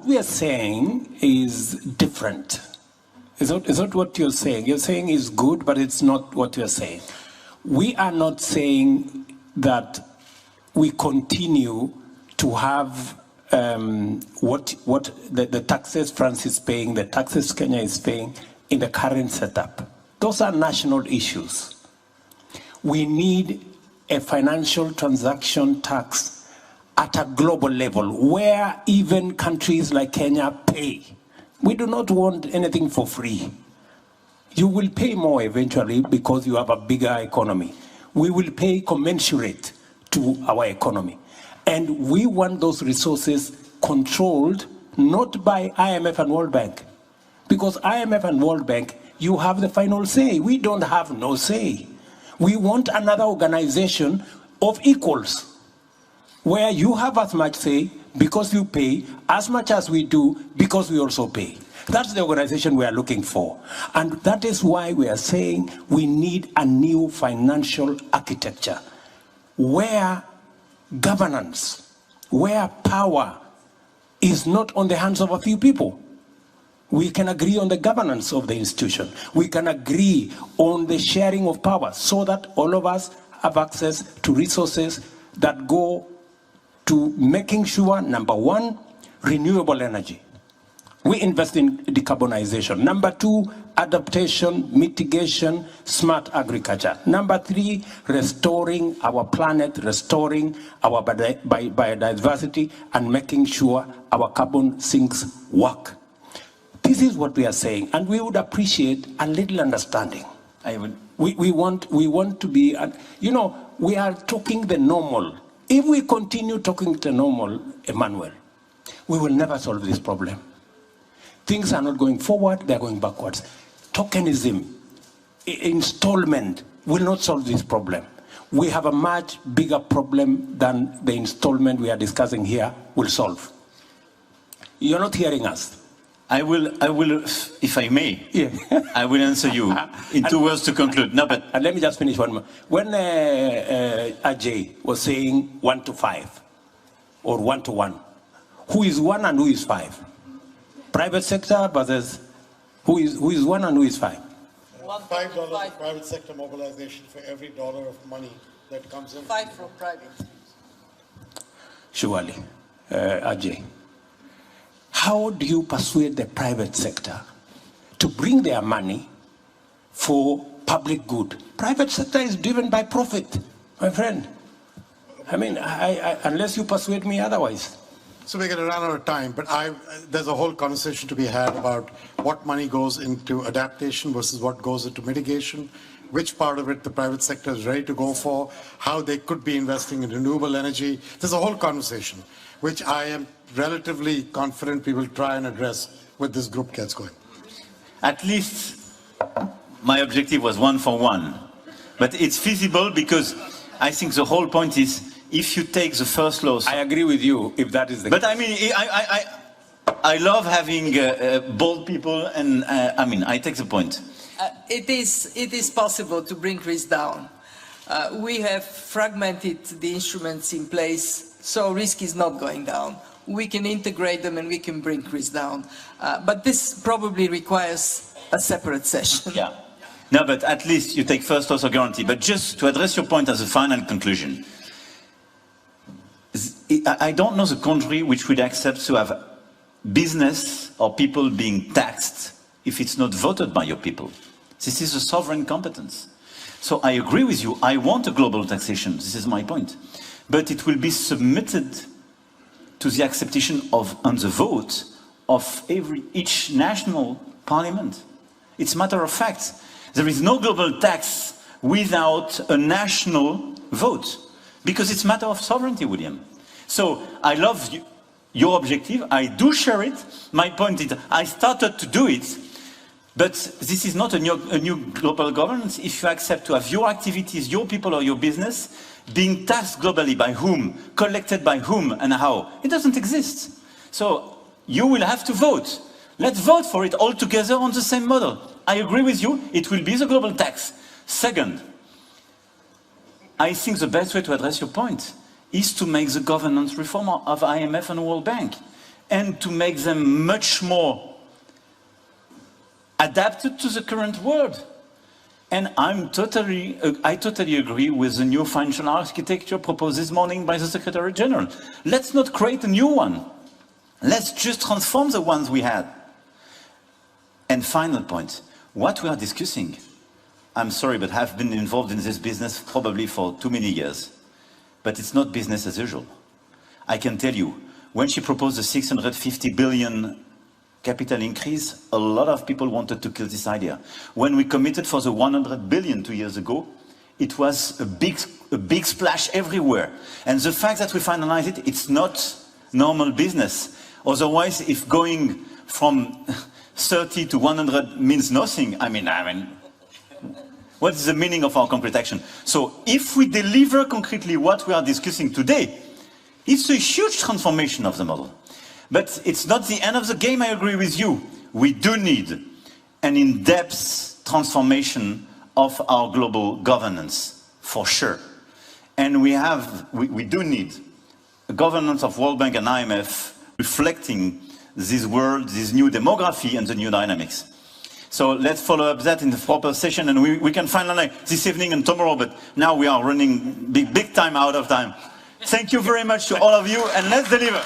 what we are saying is different. Is not what you're saying. You're saying is good, but it's not what you're saying. We are not saying that we continue to have what the taxes France is paying, the taxes Kenya is paying in the current setup. Those are national issues. We need a financial transaction tax at a global level where even countries like Kenya pay. We do not want anything for free. You will pay more eventually because you have a bigger economy. We will pay commensurate to our economy. And we want those resources controlled not by IMF and World Bank. Because IMF and World Bank, you have the final say. We don't have no say. We want another organization of equals, where you have as much say because you pay, as much as we do because we also pay. That's the organization we are looking for. And that is why we are saying we need a new financial architecture where governance, where power is not on the hands of a few people. We can agree on the governance of the institution. We can agree on the sharing of power so that all of us have access to resources that go to making sure, number one, renewable energy. We invest in decarbonization. Number two, adaptation, mitigation, smart agriculture. Number three, restoring our planet, restoring our biodiversity, and making sure our carbon sinks work. This is what we are saying, and we would appreciate a little understanding. We want to be, you know, we are talking the normal. If we continue talking the normal, Emmanuel, we will never solve this problem. Things are not going forward, they're going backwards. Tokenism, installment will not solve this problem. We have a much bigger problem than the installment we are discussing here will solve. You're not hearing us. I will, if I may, yeah. I will answer you in 2 words to conclude. No, but and let me just finish one more. When Ajay was saying 1 to 5 or 1 to 1, who is 1 and who is 5? Private sector versus who is 1 and who is 5? $5 private sector mobilization for every dollar of money that comes in. 5 from private. Surely, Ajay. How do you persuade the private sector to bring their money for public good? Private sector is driven by profit, my friend. I mean, unless you persuade me otherwise. So we're going to run out of time, but there's a whole conversation to be had about what money goes into adaptation versus what goes into mitigation, which part of it the private sector is ready to go for, how they could be investing in renewable energy. There's a whole conversation, which I am relatively confident we will try and address when this group gets going. At least my objective was 1 for 1. But it's feasible because I think the whole point is if you take the first loss. I agree with you if that is the case. But I mean, I love having bold people, and I mean, I take the point. It is possible to bring risk down. We have fragmented the instruments in place, so risk is not going down. We can integrate them and we can bring risk down. But this probably requires a separate session. Yeah. No, but at least you take first loss or guarantee. But just to address your point as a final conclusion, I don't know the country which would accept to have business or people being taxed if it's not voted by your people. This is a sovereign competence. So I agree with you. I want a global taxation. This is my point. But it will be submitted to the acceptation of, and the vote of each national parliament. It's a matter of fact. There is no global tax without a national vote, because it's a matter of sovereignty, William. So I love your objective. I do share it. My point is I started to do it, but this is not a new global governance. If you accept to have your activities, your people or your business being taxed globally, by whom, collected by whom and how, it doesn't exist. So you will have to vote. Let's vote for it all together on the same model. I agree with you, it will be the global tax. Second, I think the best way to address your point is to make the governance reform of IMF and World Bank. and to make them much more adapted to the current world. And I totally agree with the new financial architecture proposed this morning by the Secretary General. Let's not create a new one. Let's just transform the ones we had. And final point, what we are discussing, I'm sorry, but I've been involved in this business probably for too many years. But it's not business as usual. I can tell you, when she proposed the 650 billion capital increase, a lot of people wanted to kill this idea. When we committed for the 100 billion 2 years ago, it was a big splash everywhere. And the fact that we finalized it, it's not normal business. Otherwise, if going from 30 to 100 means nothing, I mean, what is the meaning of our concrete action? So if we deliver concretely what we are discussing today, it's a huge transformation of the model. But it's not the end of the game, I agree with you. We do need an in-depth transformation of our global governance, for sure. And we do need a governance of World Bank and IMF reflecting this world, this new demography and the new dynamics. So let's follow up that in the proper session, and we can finalize this evening and tomorrow, but now we are running big time out of time. Thank you very much to all of you, and let's deliver.